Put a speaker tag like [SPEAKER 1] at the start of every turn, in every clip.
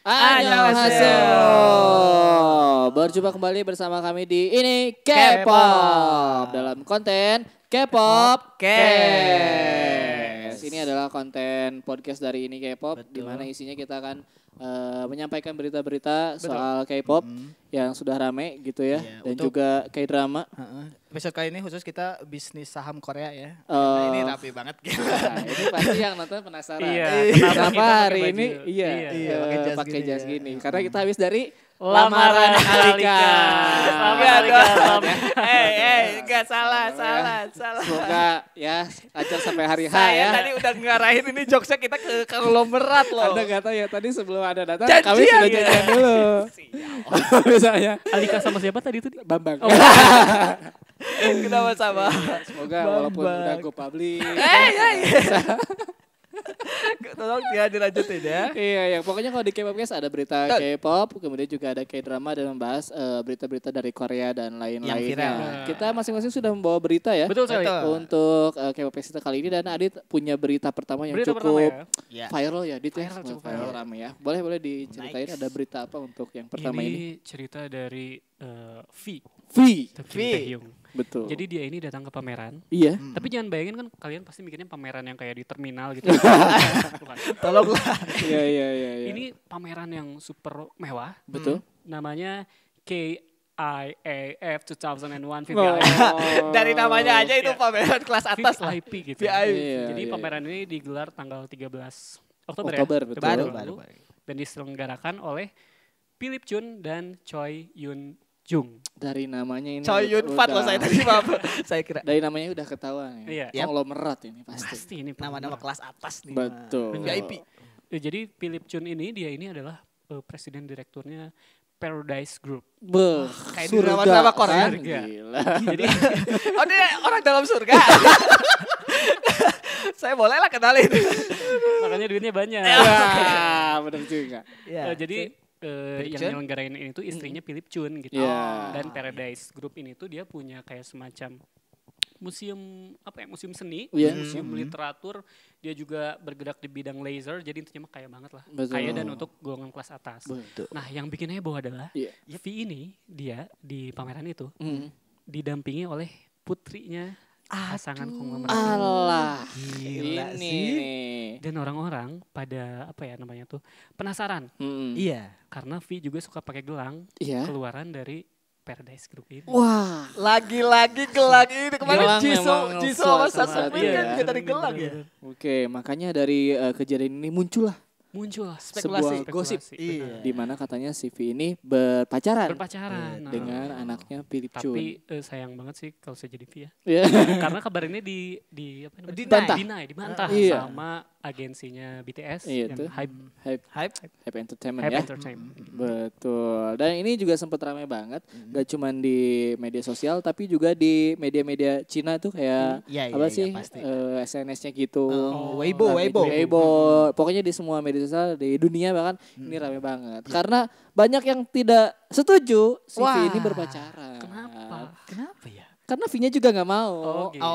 [SPEAKER 1] Annyeonghaseyo. Berjumpa kembali bersama kami di Ini K-pop dalam konten K-pop Cast. Ini adalah konten podcast dari Ini K-pop di mana isinya kita akan menyampaikan berita-berita soal K-pop yang sudah rame gitu ya, dan juga K-drama.
[SPEAKER 2] Episode kali ini khusus kita bisnis saham Korea ya. Nah, ini rapi banget gitu.
[SPEAKER 1] Nah, ini pasti yang nonton penasaran.
[SPEAKER 3] Kenapa
[SPEAKER 1] hari ini pakai jas gini? Karena kita habis dari
[SPEAKER 3] Lamaran Alika.
[SPEAKER 2] Enggak salah.
[SPEAKER 1] Semoga ya lancar sampai hari H
[SPEAKER 2] Saya
[SPEAKER 1] ya.
[SPEAKER 2] tadi udah ngarahin ini jokesnya kita ke konglomerat loh.
[SPEAKER 1] Anda nggak tahu ya, tadi sebelum Anda datang
[SPEAKER 2] Janjian.
[SPEAKER 1] kami sudah janjian dulu. Misalnya
[SPEAKER 3] Alika sama siapa tadi itu?
[SPEAKER 1] Bambang.
[SPEAKER 2] Kenapa sama?
[SPEAKER 1] Semoga walaupun udah go public.
[SPEAKER 2] Tolong dia dilanjutin ya.
[SPEAKER 1] Iya, pokoknya kalau di K-pop guys ada berita K-pop, kemudian juga ada K-drama dan membahas berita-berita dari Korea dan lain-lainnya. Kita masing-masing sudah membawa berita ya.
[SPEAKER 3] Betul sekali.
[SPEAKER 1] Untuk K-pop Guys kita kali ini, dan Adit punya berita pertama yang cukup viral ya, Adit ya.
[SPEAKER 3] Cukup
[SPEAKER 1] Viral rame ya. Boleh diceritain ada berita apa untuk yang pertama ini?
[SPEAKER 3] Ini cerita dari V.
[SPEAKER 1] V. Betul.
[SPEAKER 3] Jadi dia ini datang ke pameran.
[SPEAKER 1] Iya.
[SPEAKER 3] Tapi jangan bayangin kan, kalian pasti mikirnya pameran yang kayak di terminal gitu. Bukan.
[SPEAKER 2] Tolonglah.
[SPEAKER 1] Iya.
[SPEAKER 3] Ini pameran yang super mewah.
[SPEAKER 1] Betul.
[SPEAKER 3] Namanya KIAF 2001 VVIP.
[SPEAKER 2] Dari namanya aja itu pameran kelas atas lah.
[SPEAKER 3] VIP gitu.
[SPEAKER 2] VIP.
[SPEAKER 3] Jadi pameran ini digelar tanggal 13 Oktober
[SPEAKER 1] betul.
[SPEAKER 3] ya.
[SPEAKER 2] Baru.
[SPEAKER 3] Dan diselenggarakan oleh Philip Jun dan Choi Yun Jung.
[SPEAKER 1] Dari namanya ini
[SPEAKER 2] Choi Yun Fat loh saya tadi, maaf. Saya kira.
[SPEAKER 1] Dari namanya udah ketahuan ya.
[SPEAKER 3] Iya.
[SPEAKER 1] Konglomerat ini pasti.
[SPEAKER 3] Pasti ini
[SPEAKER 2] Nama-nama kelas atas nih.
[SPEAKER 1] Betul.
[SPEAKER 2] VIP.
[SPEAKER 3] Jadi Philip Jun ini adalah presiden direkturnya Paradise Group.
[SPEAKER 2] Kayak di drama-drama Korea.
[SPEAKER 1] Kan? Gila.
[SPEAKER 3] Jadi
[SPEAKER 2] Oh, dia orang dalam surga. Saya boleh lah kenalin.
[SPEAKER 3] makanya duitnya banyak.
[SPEAKER 1] Ya, benar juga.
[SPEAKER 3] Jadi yang
[SPEAKER 2] Chun?
[SPEAKER 3] nyelenggarain ini tuh istrinya Philip Jun gitu.
[SPEAKER 1] Iya.
[SPEAKER 3] Dan Paradise Group ini tuh dia punya kayak semacam museum museum seni,
[SPEAKER 1] Iya.
[SPEAKER 3] museum literatur. Dia juga bergerak di bidang laser, jadi intinya mah kaya banget lah.
[SPEAKER 1] Betul.
[SPEAKER 3] Kaya dan untuk golongan kelas atas.
[SPEAKER 1] Betul.
[SPEAKER 3] Nah, yang bikin heboh adalah
[SPEAKER 1] Iya.
[SPEAKER 3] V ini dia di pameran itu
[SPEAKER 1] Hmm.
[SPEAKER 3] didampingi oleh putrinya pasangan konglomerat.
[SPEAKER 1] Allah.
[SPEAKER 2] Gila
[SPEAKER 1] Ini
[SPEAKER 2] sih.
[SPEAKER 1] nih.
[SPEAKER 3] Dan orang-orang pada penasaran
[SPEAKER 2] Iya.
[SPEAKER 3] karena V juga suka pakai gelang
[SPEAKER 1] Iya.
[SPEAKER 3] keluaran dari Paradise Group ini.
[SPEAKER 1] Wah.
[SPEAKER 2] Lagi gelang ini kemarin
[SPEAKER 1] Gelang
[SPEAKER 2] Jisoo
[SPEAKER 1] memang
[SPEAKER 2] sama
[SPEAKER 1] salah
[SPEAKER 2] Sasumi
[SPEAKER 1] satu
[SPEAKER 2] kan
[SPEAKER 1] ya.
[SPEAKER 2] juga dari gelang ya.
[SPEAKER 1] Oke, makanya dari kejadian ini muncullah
[SPEAKER 3] Muncul
[SPEAKER 2] Spekulasi.
[SPEAKER 1] sebuah gosip
[SPEAKER 2] Iya.
[SPEAKER 1] di mana katanya si V ini berpacaran
[SPEAKER 3] berpacaran. Nah,
[SPEAKER 1] dengan anaknya Philip Jun.
[SPEAKER 3] tapi sayang banget sih kalau saya jadi V ya.
[SPEAKER 1] Iya.
[SPEAKER 3] Karena kabar ini
[SPEAKER 2] Dibantah.
[SPEAKER 3] dibantah
[SPEAKER 1] Iya.
[SPEAKER 3] sama agensinya BTS
[SPEAKER 1] Iya
[SPEAKER 3] yang
[SPEAKER 1] tuh. Hype Entertainment
[SPEAKER 3] Hype
[SPEAKER 1] ya.
[SPEAKER 3] Entertainment.
[SPEAKER 1] Betul. Dan ini juga sempat ramai banget, gak cuman di media sosial tapi juga di media-media Cina tuh kayak apa sih
[SPEAKER 2] pasti.
[SPEAKER 1] SNS-nya gitu.
[SPEAKER 2] Weibo.
[SPEAKER 1] Pokoknya di semua media sosial di dunia bahkan ini ramai banget. Karena banyak yang tidak setuju si V ini berpacaran.
[SPEAKER 2] Kenapa ya?
[SPEAKER 1] Karena V-nya juga nggak mau.
[SPEAKER 3] gitu.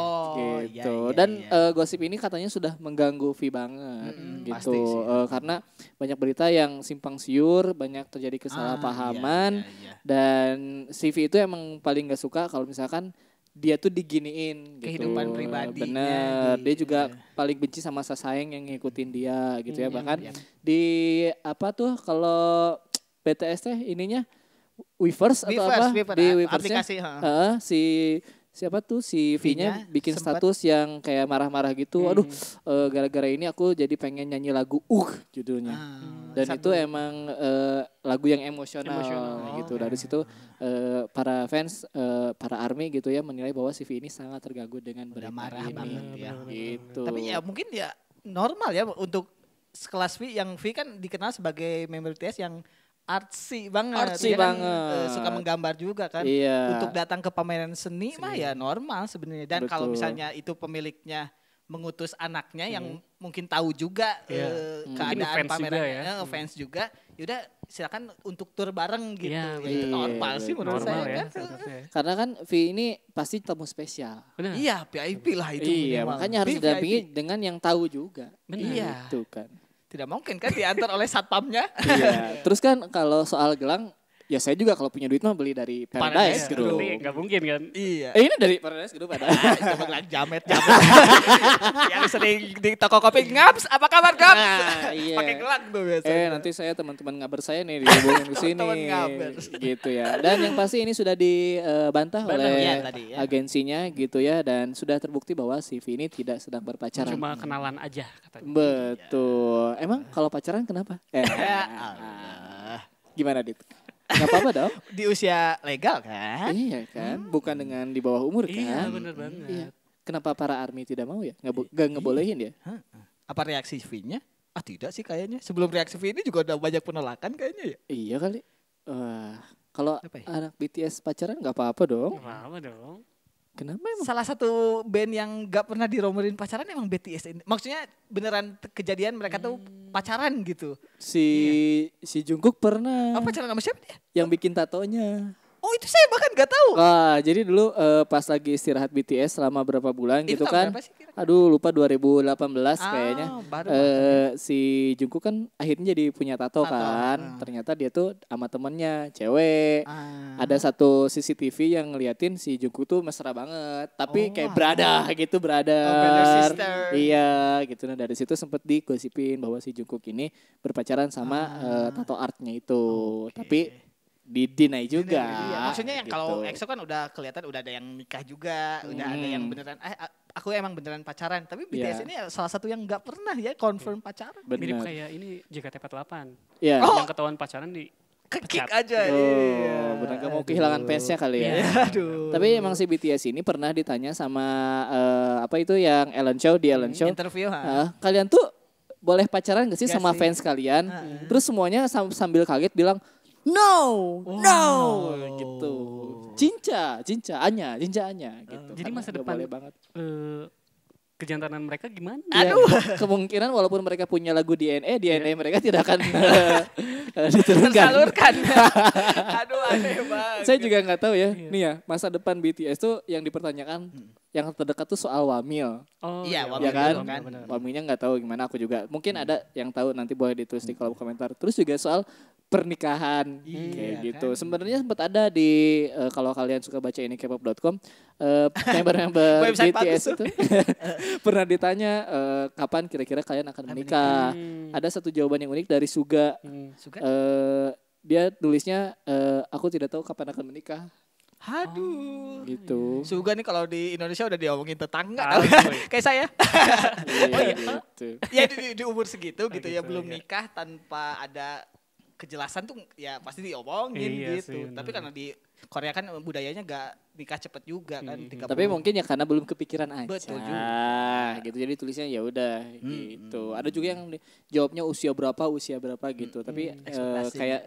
[SPEAKER 1] Gitu. Dan gosip ini katanya sudah mengganggu V banget gitu.
[SPEAKER 2] pasti sih.
[SPEAKER 1] Karena banyak berita yang simpang siur, banyak terjadi kesalahpahaman, dan si V itu emang paling gak suka kalau misalkan dia tuh diginiin gitu.
[SPEAKER 2] Kehidupan pribadinya
[SPEAKER 1] Bener. Dia juga paling benci sama Sasayang yang ngikutin dia gitu ya. Bahkan di apa tuh kalau BTS teh ininya Weverse atau apa? Di Weverse-nya,
[SPEAKER 2] aplikasi.
[SPEAKER 1] siapa tuh si V-nya
[SPEAKER 2] V-nya
[SPEAKER 1] bikin
[SPEAKER 2] sempet.
[SPEAKER 1] status yang kayak marah-marah gitu. Aduh, gara-gara ini aku jadi pengen nyanyi lagu judulnya. Dan itu emang lagu yang emosional gitu. Dari situ para fans, para ARMY gitu ya menilai bahwa si V ini sangat terganggu dengan berita
[SPEAKER 2] marah
[SPEAKER 1] ini.
[SPEAKER 2] banget ya.
[SPEAKER 1] Gitu.
[SPEAKER 2] Tapi ya mungkin ya normal ya untuk sekelas V, yang V kan dikenal sebagai member BTS yang artsy banget.
[SPEAKER 1] Artsy
[SPEAKER 2] Dia kan,
[SPEAKER 1] banget.
[SPEAKER 2] suka menggambar juga kan.
[SPEAKER 1] Iya.
[SPEAKER 2] Untuk datang ke pameran seni mah ya normal sebenarnya. Dan kalau
[SPEAKER 1] Betul.
[SPEAKER 2] misalnya itu pemiliknya mengutus anaknya yang mungkin tahu juga
[SPEAKER 3] Mungkin
[SPEAKER 2] keadaan
[SPEAKER 3] fans
[SPEAKER 2] pameran,
[SPEAKER 3] juga ya.
[SPEAKER 2] fans juga, yaudah silakan untuk tur bareng gitu.
[SPEAKER 3] Iya,
[SPEAKER 2] Ya, itu normal sih menurut
[SPEAKER 3] Normal
[SPEAKER 2] saya
[SPEAKER 3] ya.
[SPEAKER 2] kan.
[SPEAKER 1] Karena kan V ini pasti tamu spesial.
[SPEAKER 3] Benar.
[SPEAKER 2] Iya, VIP lah itu.
[SPEAKER 1] Iya,
[SPEAKER 2] minimal.
[SPEAKER 1] makanya harus
[SPEAKER 2] VIP.
[SPEAKER 1] didampingi dengan yang tahu juga.
[SPEAKER 3] Benar.
[SPEAKER 2] Iya.
[SPEAKER 1] Gitu kan.
[SPEAKER 2] Tidak mungkin kan diantar oleh satpamnya.
[SPEAKER 1] Iya. Terus kan kalau soal gelang, ya saya juga kalau punya duit mah beli dari Paradise Group.
[SPEAKER 3] Tapi nggak mungkin kan.
[SPEAKER 2] Iya.
[SPEAKER 1] Ini dari Paradise Group ada.
[SPEAKER 2] Coba gelang jamet. Yang sering di toko kopi, Ngaps, apa kabar Ngaps?
[SPEAKER 1] Nah, iya.
[SPEAKER 2] Pakai gelang tuh biasanya.
[SPEAKER 1] Nanti saya teman-teman ngabar saya nih dihubungin ke sini.
[SPEAKER 2] Teman-teman ngabar.
[SPEAKER 1] Gitu ya. Dan yang pasti ini sudah dibantah oleh
[SPEAKER 2] ya, tadi, ya.
[SPEAKER 1] agensinya gitu ya, dan sudah terbukti bahwa si V ini tidak sedang berpacaran.
[SPEAKER 3] Cuma kenalan aja katanya.
[SPEAKER 1] Betul. Emang kalau pacaran kenapa?
[SPEAKER 2] Ya Allah.
[SPEAKER 1] Gimana Dit? Nggak apa-apa dong.
[SPEAKER 2] Di usia legal kan?
[SPEAKER 1] Iya kan, bukan dengan di bawah umur kan?
[SPEAKER 3] Iya benar banget.
[SPEAKER 1] Iya. Kenapa para army tidak mau ya? Nggak ngebolehin ya?
[SPEAKER 2] Apa reaksi V-nya? Tidak sih kayaknya. Sebelum reaksi V ini juga udah banyak penolakan kayaknya ya.
[SPEAKER 1] Iya kali. Wah, kalau
[SPEAKER 2] Apa ya?
[SPEAKER 1] anak BTS pacaran nggak apa-apa dong.
[SPEAKER 3] Apa dong?
[SPEAKER 1] Kenapa emang?
[SPEAKER 2] Salah satu band yang gak pernah diromelin pacaran emang BTS ini. Maksudnya beneran kejadian mereka tuh pacaran gitu.
[SPEAKER 1] Si Jungkook pernah
[SPEAKER 2] Oh, pacaran sama siapa dia?
[SPEAKER 1] yang bikin tatonya.
[SPEAKER 2] Oh itu saya bahkan gak tahu.
[SPEAKER 1] Wah, jadi dulu pas lagi istirahat BTS selama berapa bulan
[SPEAKER 2] Itu
[SPEAKER 1] gitu
[SPEAKER 2] tahun
[SPEAKER 1] kan.
[SPEAKER 2] berapa sih kira-kira?
[SPEAKER 1] Aduh, lupa 2018 kayaknya.
[SPEAKER 2] Baru
[SPEAKER 1] Si Jungkook kan akhirnya jadi punya tato kan. Ternyata dia tuh sama temennya cewek. Ada satu CCTV yang ngeliatin si Jungkook tuh mesra banget. Tapi kayak brother gitu, brother.
[SPEAKER 2] brother sister.
[SPEAKER 1] Iya, gitu. Nah dari situ sempet digosipin bahwa si Jungkook ini berpacaran sama tato artnya itu. Tapi di-deny juga.
[SPEAKER 2] Iya, maksudnya yang kalau
[SPEAKER 1] gitu.
[SPEAKER 2] EXO kan udah kelihatan udah ada yang nikah juga, udah ada yang beneran aku emang beneran pacaran, tapi BTS ini salah satu yang nggak pernah ya confirm pacaran.
[SPEAKER 3] Mirip
[SPEAKER 1] Bener.
[SPEAKER 3] kayak ini JKT48.
[SPEAKER 1] Iya.
[SPEAKER 3] Yang ketahuan pacaran di
[SPEAKER 2] Kick
[SPEAKER 3] pecat.
[SPEAKER 2] aja.
[SPEAKER 1] Oh, benar gak mau kehilangan fansnya kali ya.
[SPEAKER 2] Aduh.
[SPEAKER 1] Tapi emang si BTS ini pernah ditanya sama apa itu yang Ellen Show di Ellen Show.
[SPEAKER 2] Interview
[SPEAKER 1] Kalian tuh boleh pacaran gak sih
[SPEAKER 2] Gak
[SPEAKER 1] sama
[SPEAKER 2] sih.
[SPEAKER 1] fans kalian? Terus semuanya sambil kaget bilang no, gitu. Cinca Anya gitu.
[SPEAKER 3] Jadi
[SPEAKER 1] Karena
[SPEAKER 3] masa
[SPEAKER 1] nggak
[SPEAKER 3] depan
[SPEAKER 1] boleh banget.
[SPEAKER 3] kejantanan mereka gimana?
[SPEAKER 1] Ya, kemungkinan walaupun mereka punya lagu DNA mereka tidak akan diturunkan.
[SPEAKER 2] tersalurkan. Aduh aneh banget.
[SPEAKER 1] Saya juga nggak tahu ya. Nih ya, masa depan BTS tuh yang dipertanyakan yang terdekat tuh soal Wamil.
[SPEAKER 3] Oh
[SPEAKER 2] Iya,
[SPEAKER 1] Ya
[SPEAKER 2] Wamil
[SPEAKER 1] kan?
[SPEAKER 2] dulu kan.
[SPEAKER 1] Wamilnya nggak tahu gimana, aku juga. Mungkin ada yang tahu, nanti boleh ditulis di kolom komentar. Terus juga soal pernikahan kayak gitu.
[SPEAKER 2] kan?
[SPEAKER 1] Sebenarnya sempat ada di kalau kalian suka baca ini kpop.com member-member
[SPEAKER 2] Website
[SPEAKER 1] BTS
[SPEAKER 2] bagus
[SPEAKER 1] itu pernah ditanya kapan kira-kira kalian akan menikah. Ada satu jawaban yang unik dari Suga.
[SPEAKER 2] Suka?
[SPEAKER 1] Dia tulisnya aku tidak tahu kapan akan menikah.
[SPEAKER 2] Aduh.
[SPEAKER 1] Gitu.
[SPEAKER 2] Suga nih kalau di Indonesia udah diomongin tetangga.
[SPEAKER 3] Ah,
[SPEAKER 2] Kayak saya.
[SPEAKER 1] Iya, gitu.
[SPEAKER 2] Ya di umur segitu gitu ya
[SPEAKER 3] gitu,
[SPEAKER 2] belum
[SPEAKER 3] iya.
[SPEAKER 2] nikah tanpa ada kejelasan tuh ya pasti diomongin
[SPEAKER 3] Iya
[SPEAKER 2] gitu.
[SPEAKER 3] sih, benar.
[SPEAKER 2] Tapi karena di Korea kan budayanya gak nikah cepet juga kan 30.
[SPEAKER 1] Tapi mungkin ya karena belum kepikiran aja.
[SPEAKER 2] Betul
[SPEAKER 1] Gitu. Jadi tulisnya ya udah gitu. Ada juga yang jawabnya usia berapa gitu. Tapi
[SPEAKER 2] ekspektasi.
[SPEAKER 1] kayak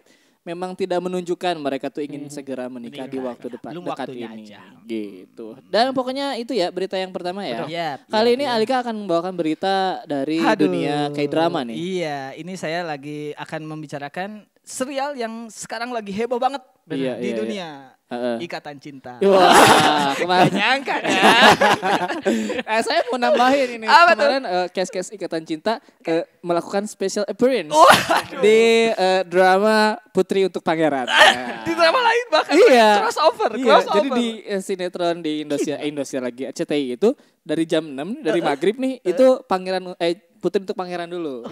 [SPEAKER 1] memang tidak menunjukkan mereka tuh ingin segera menikah di waktu
[SPEAKER 2] Belum
[SPEAKER 1] dekat
[SPEAKER 2] waktunya
[SPEAKER 1] ini.
[SPEAKER 2] aja.
[SPEAKER 1] Gitu. Dan pokoknya itu ya berita yang pertama ya.
[SPEAKER 2] Yap,
[SPEAKER 1] Kali
[SPEAKER 2] yap,
[SPEAKER 1] ini
[SPEAKER 2] yap.
[SPEAKER 1] Alika akan membawakan berita dari
[SPEAKER 2] Aduh.
[SPEAKER 1] dunia K-drama nih.
[SPEAKER 2] Iya, ini saya lagi akan membicarakan serial yang sekarang lagi heboh banget
[SPEAKER 1] Iya,
[SPEAKER 2] di
[SPEAKER 1] iya,
[SPEAKER 2] dunia.
[SPEAKER 1] Heeh.
[SPEAKER 2] Ikatan Cinta.
[SPEAKER 1] Wah,
[SPEAKER 2] Gak
[SPEAKER 1] kemarin
[SPEAKER 2] nyangka ya.
[SPEAKER 1] saya mau nambahin ini.
[SPEAKER 2] Apa tuh?
[SPEAKER 1] Kemarin Kes Ikatan Cinta melakukan special appearance
[SPEAKER 2] Waduh.
[SPEAKER 1] di drama Putri untuk Pangeran.
[SPEAKER 2] Di drama lain bahkan
[SPEAKER 1] Iya.
[SPEAKER 2] crossover.
[SPEAKER 1] Jadi di sinetron di Indosiar lagi RCTI itu dari jam 6 dari maghrib nih itu Pangeran Putri untuk Pangeran dulu.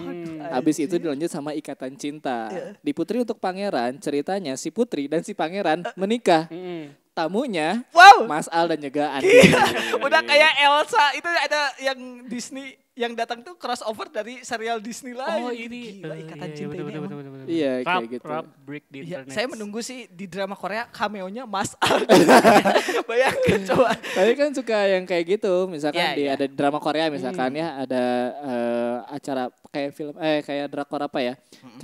[SPEAKER 1] Habis itu dilanjut sama Ikatan Cinta. Di Putri untuk Pangeran ceritanya si Putri dan si Pangeran menikah. Tamunya
[SPEAKER 2] Wow.
[SPEAKER 1] Mas Al dan juga Andi.
[SPEAKER 2] Udah kayak Elsa itu ada yang Disney yang datang tuh crossover dari serial Disney lain.
[SPEAKER 3] Oh ini
[SPEAKER 2] Gila, Ikatan Cinta ini emang.
[SPEAKER 1] Iya, kayak gitu.
[SPEAKER 3] Rap break di
[SPEAKER 2] Ya,
[SPEAKER 3] internet.
[SPEAKER 2] saya menunggu sih di drama Korea cameo-nya Mas Al. Bayangkan coba.
[SPEAKER 1] Tapi kan suka yang kayak gitu, misalkan
[SPEAKER 2] Iya, iya.
[SPEAKER 1] ada drama Korea misalkan ya, ada acara kayak film kayak drakor apa ya?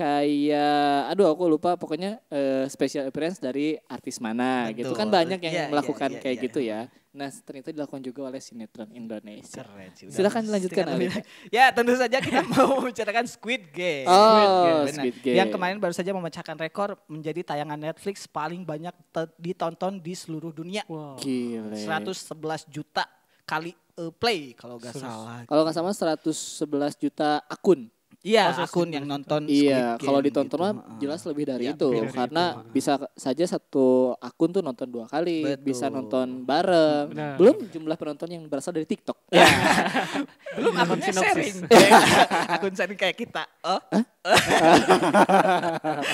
[SPEAKER 1] Kayak aduh aku lupa pokoknya special appearance dari artis mana gitu.
[SPEAKER 2] Betul.
[SPEAKER 1] Kan banyak yang
[SPEAKER 2] Iya,
[SPEAKER 1] melakukan
[SPEAKER 2] iya, iya,
[SPEAKER 1] kayak
[SPEAKER 2] iya.
[SPEAKER 1] gitu ya. Nah, ternyata dilakukan juga oleh sinetron Indonesia.
[SPEAKER 2] Keren sih.
[SPEAKER 1] Silakan dilanjutkan, Ali.
[SPEAKER 2] Ya, tentu saja kita mau membicarakan Squid Game.
[SPEAKER 1] Oh,
[SPEAKER 2] Benar.
[SPEAKER 1] Squid Game.
[SPEAKER 2] Yang kemarin baru saja memecahkan rekor menjadi tayangan Netflix paling banyak ditonton di seluruh dunia.
[SPEAKER 3] Wow.
[SPEAKER 1] Gile.
[SPEAKER 2] 111 juta kali play kalau nggak salah.
[SPEAKER 1] Kalau nggak sama 111 juta akun.
[SPEAKER 2] Iya,
[SPEAKER 3] Oh,
[SPEAKER 2] akun yang nonton
[SPEAKER 1] Iya,
[SPEAKER 2] Squid
[SPEAKER 1] kalau
[SPEAKER 2] Game
[SPEAKER 1] ditonton
[SPEAKER 2] gitu.
[SPEAKER 1] mah jelas lebih dari
[SPEAKER 2] Iya,
[SPEAKER 1] itu
[SPEAKER 2] lebih dari
[SPEAKER 1] karena
[SPEAKER 3] itu.
[SPEAKER 1] bisa saja satu akun tuh nonton 2 kali,
[SPEAKER 2] Betul.
[SPEAKER 1] bisa nonton bareng.
[SPEAKER 3] Benar.
[SPEAKER 1] Belum jumlah penonton yang berasal dari TikTok.
[SPEAKER 2] Ya. Belum
[SPEAKER 3] Nonton
[SPEAKER 2] akunnya
[SPEAKER 3] sinopsis.
[SPEAKER 2] sharing. Akun sharing kayak kita. Oh.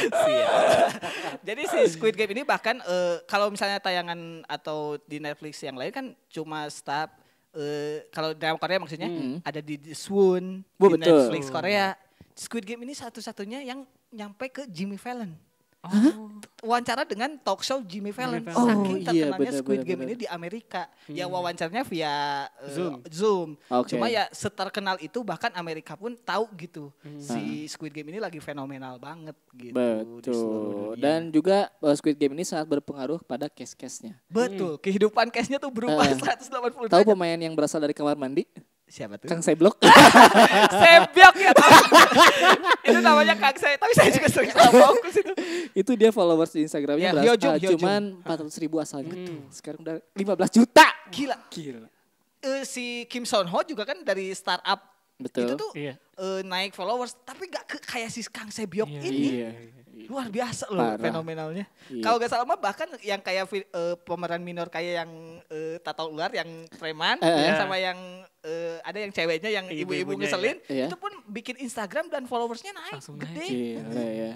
[SPEAKER 2] Siap. Jadi si Squid Game ini bahkan kalau misalnya tayangan atau di Netflix yang lain kan cuma stop kalau drama Korea maksudnya ada di Swoon,
[SPEAKER 1] Bu,
[SPEAKER 2] di
[SPEAKER 1] betul.
[SPEAKER 2] Netflix Korea. Squid Game ini satu-satunya yang nyampe ke Jimmy Fallon. Wawancara dengan talk show Jimmy Fallon.
[SPEAKER 3] Fallon.
[SPEAKER 2] Saking
[SPEAKER 1] Oh, iya,
[SPEAKER 2] terkenalnya
[SPEAKER 1] benar,
[SPEAKER 2] Squid
[SPEAKER 1] benar,
[SPEAKER 2] Game
[SPEAKER 1] benar.
[SPEAKER 2] ini di Amerika. Ya wawancaranya via
[SPEAKER 3] Zoom.
[SPEAKER 1] Oke.
[SPEAKER 2] Cuma ya seterkenal itu bahkan Amerika pun tahu gitu. Si Squid Game ini lagi fenomenal banget gitu di seluruh
[SPEAKER 1] Betul.
[SPEAKER 2] dunia.
[SPEAKER 1] Dan juga Squid Game ini sangat berpengaruh pada case-case-nya.
[SPEAKER 2] Betul, kehidupan case-nya tuh berubah 180
[SPEAKER 1] Tahu
[SPEAKER 2] derajat.
[SPEAKER 1] pemain yang berasal dari kamar mandi?
[SPEAKER 2] Siapa tuh?
[SPEAKER 1] Kang Seblok.
[SPEAKER 2] Sebyok ya. Itu namanya Kang Saya, tapi saya juga sering salah fokus itu.
[SPEAKER 1] Itu dia followers di Instagramnya
[SPEAKER 2] Ya,
[SPEAKER 1] berasal
[SPEAKER 2] Hyojung.
[SPEAKER 1] cuman 400.000 asalnya. Betul. Sekarang udah 15 juta.
[SPEAKER 2] Gila.
[SPEAKER 1] Gila.
[SPEAKER 2] Si Kim Son Ho juga kan dari startup.
[SPEAKER 1] Betul.
[SPEAKER 2] Itu tuh
[SPEAKER 3] Iya.
[SPEAKER 2] naik followers, tapi gak kayak si Kang Sebyok
[SPEAKER 3] Iya.
[SPEAKER 2] ini.
[SPEAKER 1] Iya.
[SPEAKER 2] Luar biasa loh
[SPEAKER 1] Parah.
[SPEAKER 2] fenomenalnya.
[SPEAKER 1] Iya.
[SPEAKER 2] Kalau gak salah mah bahkan yang kayak pemeran minor kayak yang tato ular, yang preman,
[SPEAKER 3] Iya.
[SPEAKER 2] sama yang ada yang ceweknya yang ibu-ibu
[SPEAKER 3] Ibu-ibunya,
[SPEAKER 2] ngeselin,
[SPEAKER 1] ya.
[SPEAKER 2] itu pun bikin Instagram dan followersnya naik
[SPEAKER 3] Langsung
[SPEAKER 2] gede.
[SPEAKER 1] Gila ya.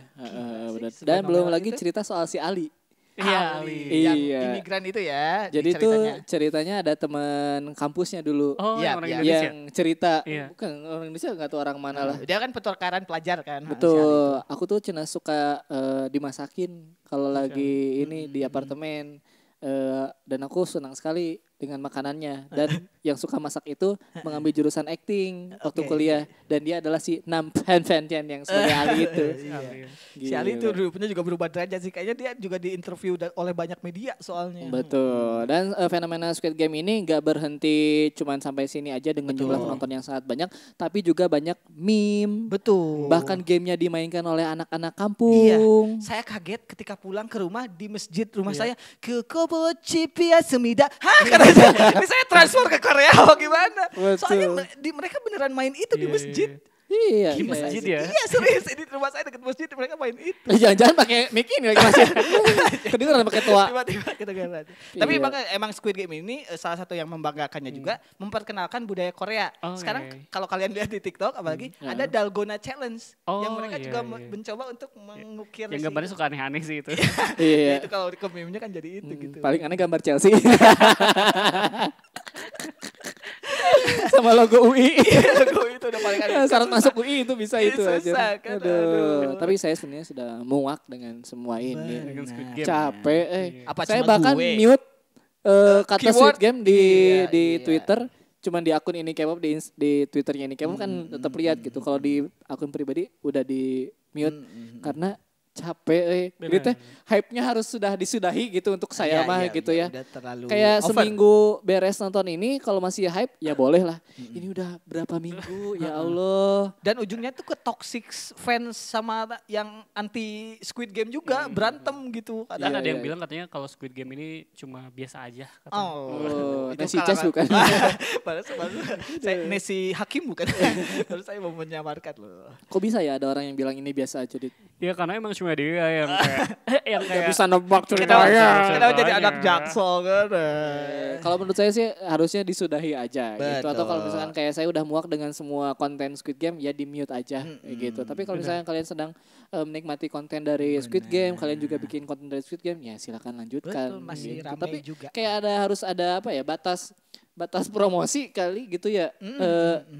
[SPEAKER 1] Benar.
[SPEAKER 2] sih,
[SPEAKER 1] Dan belum
[SPEAKER 2] sefenomenal
[SPEAKER 1] lagi
[SPEAKER 2] itu.
[SPEAKER 1] cerita soal si Ali.
[SPEAKER 3] Iya,
[SPEAKER 2] Ali, yang
[SPEAKER 1] Iya.
[SPEAKER 2] imigran itu ya.
[SPEAKER 1] Jadi
[SPEAKER 2] di
[SPEAKER 1] tuh
[SPEAKER 2] ceritanya.
[SPEAKER 1] ceritanya ada teman kampusnya dulu
[SPEAKER 3] Oh,
[SPEAKER 2] Iya,
[SPEAKER 3] yang orang
[SPEAKER 2] iya.
[SPEAKER 3] Indonesia.
[SPEAKER 1] yang cerita.
[SPEAKER 3] Iya.
[SPEAKER 1] Bukan orang Indonesia nggak tahu orang mana lah.
[SPEAKER 2] Dia kan pertukaran pelajar kan. si Ali itu.
[SPEAKER 1] Betul. Aku tuh cina suka dimasakin kalau lagi ini di apartemen. Dan aku senang sekali dengan makanannya. Dan yang suka masak itu mengambil jurusan acting waktu
[SPEAKER 2] Oke.
[SPEAKER 1] kuliah. Dan dia adalah si Nam Fan Fan Tian yang sebagai Ali itu.
[SPEAKER 3] Iya.
[SPEAKER 2] Si Ali itu
[SPEAKER 1] Gila.
[SPEAKER 2] rupanya juga berubah derajat sih. Kayaknya dia juga diinterview oleh banyak media soalnya.
[SPEAKER 1] Betul. Dan fenomena Squid Game ini gak berhenti cuman sampai sini aja dengan jumlah penonton yang sangat banyak, tapi juga banyak meme.
[SPEAKER 2] Betul.
[SPEAKER 1] Bahkan gamenya dimainkan oleh anak-anak
[SPEAKER 2] Iya,
[SPEAKER 1] kampung.
[SPEAKER 2] saya kaget ketika pulang ke rumah di masjid rumah saya ke Kobochipia Semida. Hah, katanya ini saya transfer ke Korea apa gimana?
[SPEAKER 1] Betul.
[SPEAKER 2] Soalnya mereka beneran main itu di masjid.
[SPEAKER 1] Iya.
[SPEAKER 3] Di masjid ya.
[SPEAKER 2] Iya serius, ini rumah saya dekat masjid mereka main itu.
[SPEAKER 1] Jangan-jangan pakai mic ini lagi masih. Kedengeran pakai tua.
[SPEAKER 2] Tiba-tiba kedengaran. Tapi
[SPEAKER 1] Iya.
[SPEAKER 2] emang Squid Game ini salah satu yang membanggakannya juga memperkenalkan budaya Korea.
[SPEAKER 3] Oh,
[SPEAKER 2] Sekarang
[SPEAKER 3] iya.
[SPEAKER 2] kalau kalian lihat di TikTok apalagi ada Dalgona Challenge yang
[SPEAKER 3] Oh,
[SPEAKER 2] mereka
[SPEAKER 3] iya,
[SPEAKER 2] juga
[SPEAKER 3] iya.
[SPEAKER 2] mencoba untuk mengukir
[SPEAKER 3] Yang gambarnya suka aneh-aneh sih itu.
[SPEAKER 1] Iya.
[SPEAKER 2] itu kalau di meme-nya kan jadi itu gitu.
[SPEAKER 1] Paling aneh gambar Chelsea. Sama logo UI.
[SPEAKER 2] Logo itu udah paling aneh.
[SPEAKER 1] Syarat masuk UI itu bisa itu
[SPEAKER 2] Susah,
[SPEAKER 1] aja.
[SPEAKER 2] kan?
[SPEAKER 1] Aduh.
[SPEAKER 2] Aduh.
[SPEAKER 1] Tapi saya sebenarnya sudah muak dengan semua ini.
[SPEAKER 3] Dengan Squid Game.
[SPEAKER 1] Capek.
[SPEAKER 2] Apa
[SPEAKER 1] Saya
[SPEAKER 2] cuma
[SPEAKER 1] bahkan
[SPEAKER 2] gue?
[SPEAKER 1] mute kata
[SPEAKER 2] Keyword?
[SPEAKER 1] Squid Game di
[SPEAKER 2] Iya,
[SPEAKER 1] di
[SPEAKER 2] iya.
[SPEAKER 1] Twitter. Cuman di akun ini K-pop di Twitternya ini K-pop kan tetap lihat gitu. Kalau di akun pribadi udah di mute karena capek. Jadi teh hype-nya harus sudah disudahi gitu untuk saya
[SPEAKER 2] Iya,
[SPEAKER 1] mah
[SPEAKER 2] iya,
[SPEAKER 1] gitu
[SPEAKER 2] iya,
[SPEAKER 1] ya.
[SPEAKER 2] udah terlalu
[SPEAKER 1] Kayak
[SPEAKER 2] over.
[SPEAKER 1] seminggu beres nonton ini kalau masih hype ya boleh lah. Ini udah berapa minggu ya Allah.
[SPEAKER 2] Dan ujungnya tuh ke toxic fans sama yang anti Squid Game juga berantem gitu.
[SPEAKER 3] Dan
[SPEAKER 1] Iya,
[SPEAKER 3] ada yang
[SPEAKER 1] iya.
[SPEAKER 3] bilang katanya kalau Squid Game ini cuma biasa aja. Katanya.
[SPEAKER 1] Oh,
[SPEAKER 2] itu
[SPEAKER 1] Nasi
[SPEAKER 2] kalangan-
[SPEAKER 1] Chess bukan?
[SPEAKER 2] Baru saya Nesi Hakim bukan. Baru saya mau menyamarkan loh.
[SPEAKER 1] Kok bisa ya ada orang yang bilang ini biasa aja, Dit?
[SPEAKER 3] Ya karena emang cuma dia yang kayak yang
[SPEAKER 1] Gak
[SPEAKER 3] kayak
[SPEAKER 1] bisa nebak
[SPEAKER 2] Kita
[SPEAKER 1] ceritanya.
[SPEAKER 2] kita jadi
[SPEAKER 3] Ceritanya.
[SPEAKER 2] anak jaksel kan.
[SPEAKER 1] Kalau menurut saya sih harusnya disudahi aja gitu. Atau kalau
[SPEAKER 2] Betul.
[SPEAKER 1] misalkan kayak saya udah muak dengan semua konten Squid Game ya di mute aja gitu. Tapi kalau misalnya kalian sedang menikmati konten dari Squid Game, kalian juga bikin konten dari Squid Game, ya silakan lanjutkan.
[SPEAKER 2] Betul, masih
[SPEAKER 1] gitu.
[SPEAKER 2] rame
[SPEAKER 1] Tapi
[SPEAKER 2] juga.
[SPEAKER 1] kayak harus ada apa ya batas promosi kali gitu ya.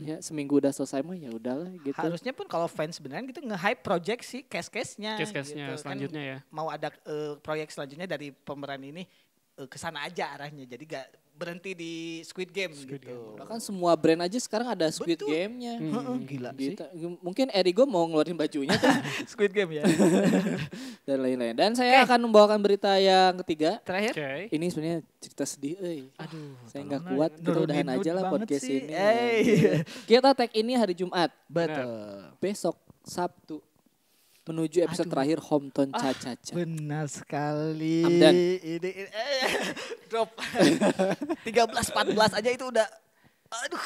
[SPEAKER 1] Ya seminggu udah selesai mah ya udahlah gitu.
[SPEAKER 2] Harusnya pun kalau fans beneran gitu nge-hype project sih case-case-nya.
[SPEAKER 3] case-case-nya
[SPEAKER 2] gitu.
[SPEAKER 3] selanjutnya ya.
[SPEAKER 2] Mau ada proyek selanjutnya dari pemeran ini ke sana aja arahnya. Jadi gak berhenti di Squid Game gitu.
[SPEAKER 1] Bahkan semua brand aja sekarang ada Squid
[SPEAKER 2] Betul.
[SPEAKER 1] Game-nya.
[SPEAKER 2] Heeh, gila sih.
[SPEAKER 1] Gitu. Mungkin Erigo mau ngeluarin bajunya tuh
[SPEAKER 2] Squid Game ya.
[SPEAKER 1] dan lain-lain. Dan saya akan membawakan berita yang ketiga.
[SPEAKER 2] Terakhir.
[SPEAKER 3] Oke.
[SPEAKER 1] Ini sebenarnya cerita sedih,
[SPEAKER 2] Aduh,
[SPEAKER 1] saya nggak
[SPEAKER 2] tolong
[SPEAKER 1] kuat.
[SPEAKER 2] lah,
[SPEAKER 1] Kita
[SPEAKER 2] nurunin
[SPEAKER 1] udahan
[SPEAKER 2] mood
[SPEAKER 1] aja lah
[SPEAKER 2] banget
[SPEAKER 1] podcast
[SPEAKER 2] sih.
[SPEAKER 1] ini.
[SPEAKER 2] Kita
[SPEAKER 1] Kita tag ini hari Jumat,
[SPEAKER 2] betul.
[SPEAKER 1] besok Sabtu menuju episode terakhir Hometown Cha-Cha-Cha.
[SPEAKER 2] Benar sekali.
[SPEAKER 1] Amdan.
[SPEAKER 2] Ini drop 13-14 aja itu udah aduh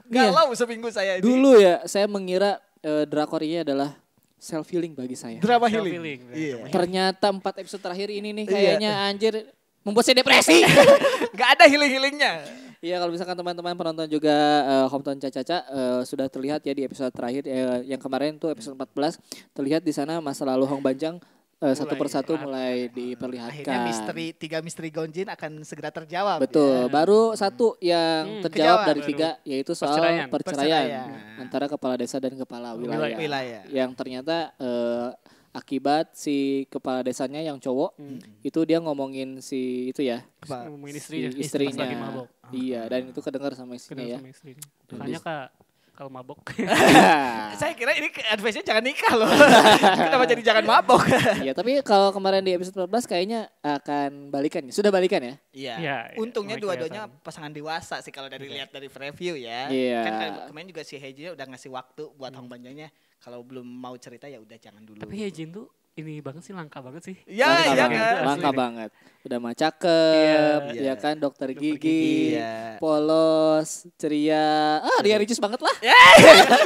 [SPEAKER 2] galau seminggu saya ini.
[SPEAKER 1] Dulu ya saya mengira drakor ini adalah self healing bagi saya.
[SPEAKER 2] Drama
[SPEAKER 3] Self-healing.
[SPEAKER 2] Iya.
[SPEAKER 1] Ternyata 4 episode terakhir ini nih kayaknya anjir membuat saya depresi.
[SPEAKER 2] Gak ada healing-healingnya.
[SPEAKER 1] Iya, kalau misalkan teman-teman penonton juga Hometown Caca sudah terlihat ya di episode terakhir yang kemarin tuh episode 14 terlihat di sana masa lalu Hong Banjang satu persatu mulai diperlihatkan.
[SPEAKER 2] Akhirnya 3 misteri Gonjin akan segera terjawab.
[SPEAKER 1] Betul, baru satu yang terjawab
[SPEAKER 2] kejawab.
[SPEAKER 1] dari 3 yaitu soal perceraian
[SPEAKER 2] Perceraian.
[SPEAKER 1] antara kepala desa dan kepala wilayah.
[SPEAKER 2] Wilayah.
[SPEAKER 1] Yang ternyata akibat si kepala desanya yang cowok itu dia ngomongin si itu ya
[SPEAKER 3] Ngomongin
[SPEAKER 1] si
[SPEAKER 3] istrinya.
[SPEAKER 1] istrinya.
[SPEAKER 3] Pas lagi mabok.
[SPEAKER 1] Iya, dan itu kedengar sama istrinya
[SPEAKER 3] Kenal
[SPEAKER 1] ya.
[SPEAKER 3] sama istrinya. Makanya Kak, kalau mabok.
[SPEAKER 2] Saya kira ini advice-nya jangan nikah loh. Kenapa jadi jangan mabok?
[SPEAKER 1] Iya, tapi kalau kemarin di episode 14 kayaknya akan balikan ya. Sudah balikan ya?
[SPEAKER 2] Iya.
[SPEAKER 3] Iya,
[SPEAKER 2] Untungnya
[SPEAKER 3] mulai
[SPEAKER 2] dua-duanya
[SPEAKER 3] kelihatan.
[SPEAKER 2] pasangan dewasa sih kalau dari lihat dari review ya.
[SPEAKER 1] Iya.
[SPEAKER 2] Kan kemarin juga si Heiji udah ngasih waktu buat Hong Banjangnya. Kalau belum mau cerita ya udah jangan dulu.
[SPEAKER 3] Tapi Hejin tuh ini banget sih, langka banget sih.
[SPEAKER 2] Ya,
[SPEAKER 1] Langka
[SPEAKER 2] iya
[SPEAKER 1] banget,
[SPEAKER 2] kan.
[SPEAKER 1] langka banget. Udah mah cakep,
[SPEAKER 2] Iya.
[SPEAKER 1] ya kan dokter gigi,
[SPEAKER 2] Iya.
[SPEAKER 1] polos, ceria. Dia ricis banget lah.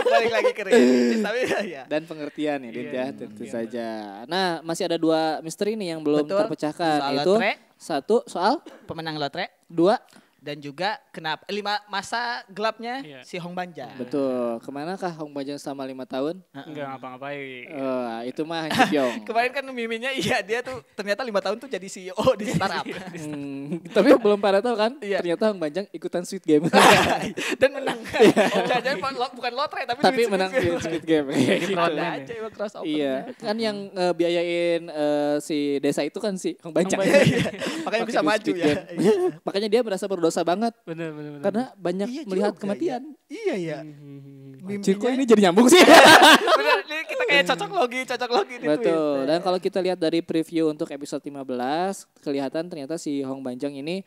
[SPEAKER 2] Balik lagi ke Regis, tapi ya.
[SPEAKER 1] Dan pengertian ya, Dit,
[SPEAKER 3] Iya,
[SPEAKER 1] ya, tentu saja. Nah, masih ada 2 misteri nih yang belum
[SPEAKER 2] Betul.
[SPEAKER 1] terpecahkan.
[SPEAKER 2] Soal
[SPEAKER 1] Itu
[SPEAKER 2] lotre.
[SPEAKER 1] 1 soal,
[SPEAKER 2] Pemenang lotre
[SPEAKER 1] 2
[SPEAKER 2] dan juga kenapa 5 masa gelapnya
[SPEAKER 3] Iya.
[SPEAKER 2] si Hong Banjang.
[SPEAKER 1] betul. Kemanakah Hong Banjang selama 5 tahun?
[SPEAKER 3] Enggak ngapa-ngapain.
[SPEAKER 1] Itu mah Han Ji Pyong.
[SPEAKER 2] Kemarin kan miminya iya dia tuh ternyata 5 tahun tuh jadi CEO di startup.
[SPEAKER 1] Tapi belum pada tahu kan?
[SPEAKER 2] Iya.
[SPEAKER 1] Ternyata Hong Banjang ikutan Squid Game.
[SPEAKER 2] Dan menang. Jangan bukan lotre tapi
[SPEAKER 1] Tapi
[SPEAKER 2] duit
[SPEAKER 1] menang
[SPEAKER 2] Squid Game.
[SPEAKER 1] Squid Game.
[SPEAKER 2] Gitu
[SPEAKER 3] Crowdman
[SPEAKER 2] aja emang crossover.
[SPEAKER 1] Iya, kan yang biayain si desa itu kan si Hong Banjang.
[SPEAKER 2] Iya, makanya
[SPEAKER 1] Pakai
[SPEAKER 2] bisa
[SPEAKER 1] duit
[SPEAKER 2] maju
[SPEAKER 1] Squid
[SPEAKER 2] ya.
[SPEAKER 1] Game. Makanya dia merasa berdosa banget
[SPEAKER 3] Bener.
[SPEAKER 1] karena banyak
[SPEAKER 2] Iya
[SPEAKER 1] melihat
[SPEAKER 2] juga,
[SPEAKER 1] kematian.
[SPEAKER 2] Iya iya.
[SPEAKER 1] Anjir, kok ini jadi nyambung sih?
[SPEAKER 2] Bener, ini kita kayak cocok logi di
[SPEAKER 1] Betul.
[SPEAKER 2] Twitter.
[SPEAKER 1] Dan kalau kita lihat dari preview untuk episode 15, kelihatan ternyata si Hong Banjang ini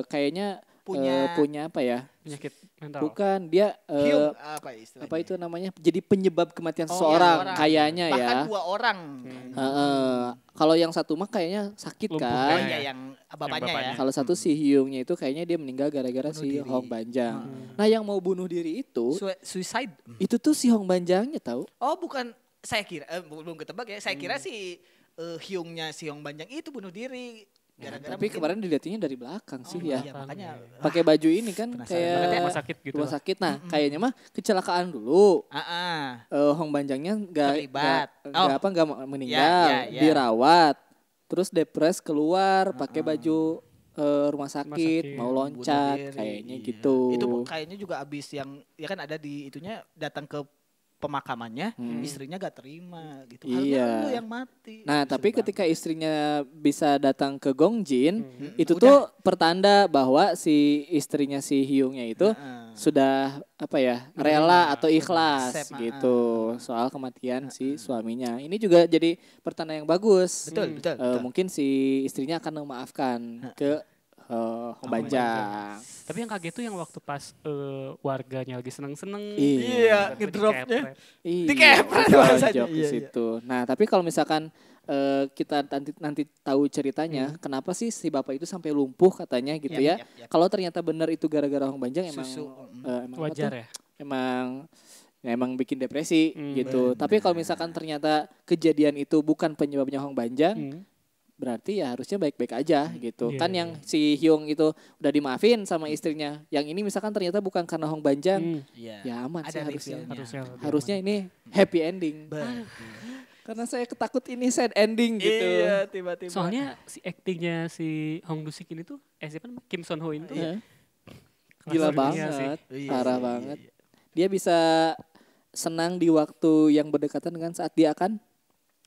[SPEAKER 1] kayaknya punya apa ya?
[SPEAKER 3] Penyakit mental.
[SPEAKER 1] Bukan, dia
[SPEAKER 2] Hyung, apa istilahnya?
[SPEAKER 1] apa itu namanya? Jadi penyebab kematian
[SPEAKER 2] Oh,
[SPEAKER 1] seseorang
[SPEAKER 2] orang.
[SPEAKER 1] kayaknya
[SPEAKER 2] Bahkan
[SPEAKER 1] ya.
[SPEAKER 2] 2 orang.
[SPEAKER 1] Kalau yang satu mah kayaknya sakit
[SPEAKER 3] Lumpuh
[SPEAKER 2] Oh
[SPEAKER 1] kan.
[SPEAKER 2] iya yang bapaknya ya.
[SPEAKER 3] bapaknya.
[SPEAKER 1] Kalau satu si Hyungnya itu kayaknya dia meninggal gara-gara
[SPEAKER 2] Bunuh
[SPEAKER 1] si
[SPEAKER 2] diri.
[SPEAKER 1] Hong Banjang. Nah, yang mau bunuh diri
[SPEAKER 2] Suicide.
[SPEAKER 1] itu tuh si Hong Banjangnya tahu.
[SPEAKER 2] Oh bukan, saya kira belum ketebak ya. Saya kira si Hyungnya si Hong Banjang itu bunuh diri. Gara-gara
[SPEAKER 1] Tapi
[SPEAKER 2] mungkin-
[SPEAKER 1] kemarin dilihatnya dari belakang sih ya.
[SPEAKER 2] Iya, makanya.
[SPEAKER 1] Pakai baju ini kan
[SPEAKER 2] Penasaran
[SPEAKER 1] kayak
[SPEAKER 2] banget ya.
[SPEAKER 3] Rumah sakit gitu
[SPEAKER 1] rumah
[SPEAKER 3] lah.
[SPEAKER 1] sakit. Nah, kayaknya mah kecelakaan dulu. Hong Banjangnya
[SPEAKER 2] Terlibat.
[SPEAKER 1] nggak meninggal,
[SPEAKER 2] Ya, ya, ya.
[SPEAKER 1] dirawat, terus depres keluar, pakai baju rumah sakit,
[SPEAKER 3] sakit,
[SPEAKER 1] mau
[SPEAKER 2] Bunuh
[SPEAKER 1] loncat,
[SPEAKER 2] diri,
[SPEAKER 1] kayaknya
[SPEAKER 2] iya.
[SPEAKER 1] gitu.
[SPEAKER 2] Itu kayaknya juga abis yang ya kan ada di itunya datang ke pemakamannya, istrinya gak terima gitu.
[SPEAKER 1] Iya.
[SPEAKER 2] Harusnya lu yang mati.
[SPEAKER 1] Nah, tapi
[SPEAKER 2] Sumpah.
[SPEAKER 1] ketika istrinya bisa datang ke Gongjin, itu
[SPEAKER 2] Udah.
[SPEAKER 1] tuh pertanda bahwa si istrinya si Hyungnya itu
[SPEAKER 2] Heeh.
[SPEAKER 1] sudah apa ya, rela atau ikhlas
[SPEAKER 2] Accept,
[SPEAKER 1] gitu soal kematian si suaminya. Ini juga jadi pertanda yang bagus.
[SPEAKER 2] Betul, betul.
[SPEAKER 1] Mungkin si istrinya akan memaafkan ke Hong Banjang.
[SPEAKER 3] Tapi yang kaget tuh yang waktu pas warganya lagi seneng-seneng.
[SPEAKER 1] Iya,
[SPEAKER 3] tiba-tiba
[SPEAKER 2] ngedropnya.
[SPEAKER 3] dikepret.
[SPEAKER 1] Iya,
[SPEAKER 2] Dikepret bahasanya.
[SPEAKER 1] jok di
[SPEAKER 2] Iya, iya.
[SPEAKER 1] situ. Nah, tapi kalau misalkan kita nanti tahu ceritanya, kenapa sih si bapak itu sampai lumpuh katanya gitu ya?
[SPEAKER 2] Yap, yap, yap.
[SPEAKER 1] Kalau ternyata benar itu gara-gara Hong Banjang emang
[SPEAKER 2] Susu.
[SPEAKER 1] emang apa
[SPEAKER 3] Wajar
[SPEAKER 1] tuh?
[SPEAKER 3] ya.
[SPEAKER 1] Emang bikin depresi gitu. Tapi kalau misalkan ternyata kejadian itu bukan penyebabnya Hong Banjang, berarti ya harusnya baik-baik aja gitu.
[SPEAKER 3] Iya,
[SPEAKER 1] Kan yang si Hyung itu udah dimaafin sama istrinya. Yang ini misalkan ternyata bukan karena Hong Banjang,
[SPEAKER 2] Iya.
[SPEAKER 1] ya aman sih
[SPEAKER 2] Ada
[SPEAKER 1] harusnya.
[SPEAKER 2] reveal-nya.
[SPEAKER 1] Harusnya ini happy ending. Karena saya ketakut ini sad ending gitu.
[SPEAKER 2] Iya, tiba-tiba.
[SPEAKER 3] Soalnya si aktingnya si Hong Doo-sik ini tuh siapa namanya? Kim Son Ho ini tuh
[SPEAKER 1] Iya.
[SPEAKER 3] kelas
[SPEAKER 1] Gila
[SPEAKER 3] dunia sih.
[SPEAKER 1] banget,
[SPEAKER 2] Iya,
[SPEAKER 1] parah
[SPEAKER 2] iya,
[SPEAKER 1] banget.
[SPEAKER 2] iya.
[SPEAKER 1] Dia bisa senang di waktu yang berdekatan dengan saat dia akan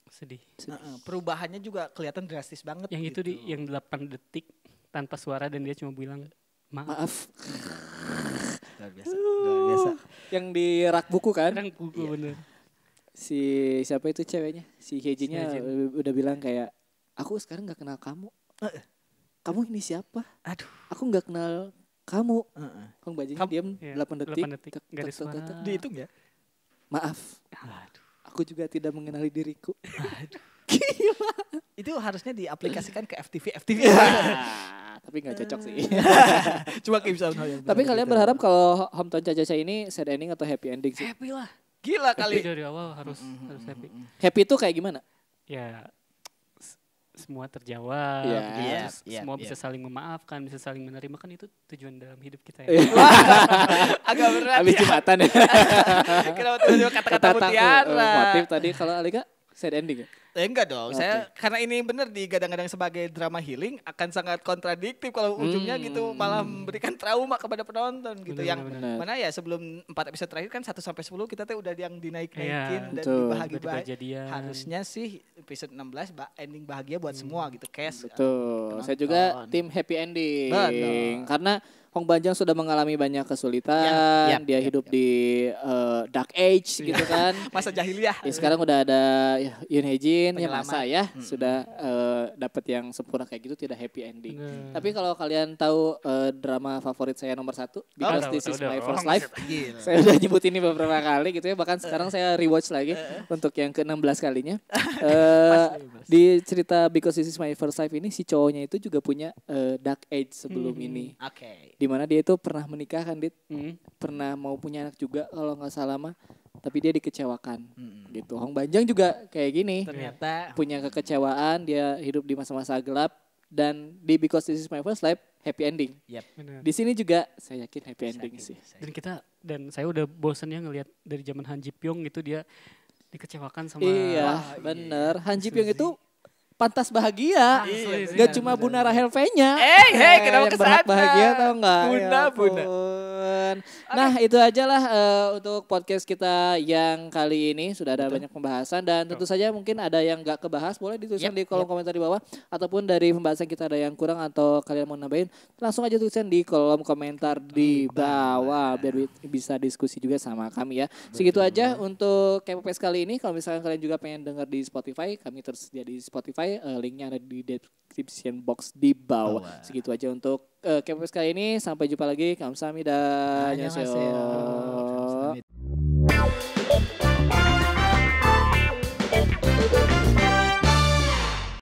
[SPEAKER 3] Sedih.
[SPEAKER 2] Perubahannya juga kelihatan drastis banget.
[SPEAKER 3] Yang itu
[SPEAKER 2] gitu.
[SPEAKER 3] di yang 8 detik tanpa suara dan dia cuma bilang maaf.
[SPEAKER 1] maaf
[SPEAKER 2] Luar biasa. Luar biasa.
[SPEAKER 1] yang di rak buku kan.
[SPEAKER 3] Kadang buku bener.
[SPEAKER 1] Si siapa itu ceweknya? Si Hejinya
[SPEAKER 3] Si
[SPEAKER 1] udah bilang kayak aku sekarang nggak kenal kamu. Kamu ini siapa?
[SPEAKER 2] Aduh.
[SPEAKER 1] Aku nggak kenal kamu.
[SPEAKER 2] Heeh.
[SPEAKER 1] Kang Bajingnya diam
[SPEAKER 3] Iya,
[SPEAKER 1] 8 detik.
[SPEAKER 3] 8 detik,
[SPEAKER 1] Tek,
[SPEAKER 3] nggak ada
[SPEAKER 1] tek, tek, tek, tek.
[SPEAKER 3] suara.
[SPEAKER 2] Dihitung ya?
[SPEAKER 1] Maaf,
[SPEAKER 2] Aduh.
[SPEAKER 1] aku juga tidak mengenali diriku.
[SPEAKER 2] Itu harusnya diaplikasikan ke FTV.
[SPEAKER 1] Tapi nggak cocok sih.
[SPEAKER 2] Cuma Kim Son Ho yang
[SPEAKER 1] Tapi
[SPEAKER 2] benar
[SPEAKER 1] kalian
[SPEAKER 2] gitu.
[SPEAKER 1] berharap kalau Hometown Caca ini sad ending atau happy ending sih?
[SPEAKER 3] Happy lah.
[SPEAKER 2] Gila
[SPEAKER 3] Tapi
[SPEAKER 2] kali.
[SPEAKER 3] dari awal harus happy.
[SPEAKER 1] Happy itu kayak gimana?
[SPEAKER 3] Ya semua terjawab,
[SPEAKER 1] Iya.
[SPEAKER 3] gitu.
[SPEAKER 2] Iya,
[SPEAKER 3] Terus
[SPEAKER 2] iya,
[SPEAKER 3] semua
[SPEAKER 2] iya.
[SPEAKER 3] bisa saling memaafkan, bisa saling menerima, kan itu tujuan dalam hidup kita
[SPEAKER 1] Iya.
[SPEAKER 3] ya.
[SPEAKER 2] Agak berat
[SPEAKER 1] Habis
[SPEAKER 2] ya.
[SPEAKER 1] Jumatan ya.
[SPEAKER 2] Kenapa tiba-tiba kata-kata mutiara?
[SPEAKER 1] Motif tadi kalau Alika sad ending ya?
[SPEAKER 2] Enggak dong,
[SPEAKER 1] Oke.
[SPEAKER 2] saya karena ini benar digadang-gadang sebagai drama healing akan sangat kontradiktif kalau ujungnya gitu malah memberikan trauma kepada penonton gitu.
[SPEAKER 3] Benar,
[SPEAKER 2] Yang
[SPEAKER 1] benar.
[SPEAKER 2] mana ya sebelum 4 episode terakhir kan 1 sampai 10 kita tuh udah yang dinaik-naikin
[SPEAKER 3] Iya,
[SPEAKER 2] dan
[SPEAKER 1] betul.
[SPEAKER 2] dibahagi-bahagi.
[SPEAKER 3] Tiba-tiba jadian.
[SPEAKER 2] Harusnya sih episode 16 ending bahagia buat semua gitu, Cash.
[SPEAKER 1] Betul. Saya juga tim happy ending.
[SPEAKER 2] Betul.
[SPEAKER 1] Karena Hong Banjang sudah mengalami banyak kesulitan.
[SPEAKER 2] Yap,
[SPEAKER 1] Dia
[SPEAKER 2] yap,
[SPEAKER 1] hidup
[SPEAKER 2] yap.
[SPEAKER 1] di dark age gitu kan.
[SPEAKER 2] Masa jahiliyah.
[SPEAKER 1] Ya, sekarang udah ada Yoon Hye Jin yang
[SPEAKER 2] Penyelamat.
[SPEAKER 1] masa ya sudah dapat yang sempurna kayak gitu, tidak happy ending.
[SPEAKER 3] Bener.
[SPEAKER 1] Tapi kalau kalian tahu drama favorit saya nomor 1, Because
[SPEAKER 3] tahu,
[SPEAKER 1] This Is
[SPEAKER 3] tahu
[SPEAKER 1] My
[SPEAKER 3] dong.
[SPEAKER 1] First Life.
[SPEAKER 2] Gila.
[SPEAKER 1] Saya udah nyebut ini beberapa kali gitu ya. Bahkan sekarang saya rewatch lagi untuk yang ke-16 kalinya. Di cerita Because This Is My First Life ini si cowoknya itu juga punya dark age sebelum ini.
[SPEAKER 2] Oke.
[SPEAKER 1] Dimana dia itu pernah menikah kan, Dit.
[SPEAKER 3] Hmm.
[SPEAKER 1] Pernah mau punya anak juga kalau nggak salah mah. Tapi dia dikecewakan gitu. Hong Banjang juga kayak gini.
[SPEAKER 2] Ternyata
[SPEAKER 1] Punya kekecewaan, dia hidup di masa-masa gelap. Dan di Because This Is My First Life, happy ending.
[SPEAKER 3] Bener.
[SPEAKER 1] Di sini juga saya yakin happy ending sih.
[SPEAKER 3] Dan saya udah bosen ya ngelihat dari zaman Han Ji Pyong gitu, dia dikecewakan sama
[SPEAKER 1] Iya, bener. Han Ji Pyong itu pantas bahagia.
[SPEAKER 3] Iya,
[SPEAKER 1] Gak cuma Bunda Rahel V-nya.
[SPEAKER 2] kenapa
[SPEAKER 1] yang berhak
[SPEAKER 2] kesana?
[SPEAKER 1] bahagia tau gak?
[SPEAKER 2] Bunda, Bunda.
[SPEAKER 1] Nah itu aja lah untuk podcast kita yang kali ini. Sudah ada banyak pembahasan. Dan tentu saja mungkin ada yang gak kebahas. Boleh dituliskan di kolom komentar di bawah. Ataupun dari pembahasan kita ada yang kurang atau kalian mau nambahin, langsung aja tuliskan di kolom komentar di bawah. Biar bisa diskusi juga sama kami ya. Segitu aja untuk KPPS kali ini. Kalau misalkan kalian juga pengen denger di Spotify, kami tersedia di Spotify. Linknya ada di description box di bawah. Segitu aja untuk KPPS kali ini. Sampai jumpa lagi. Kamsahamnida.
[SPEAKER 2] Annyeonghaseyo.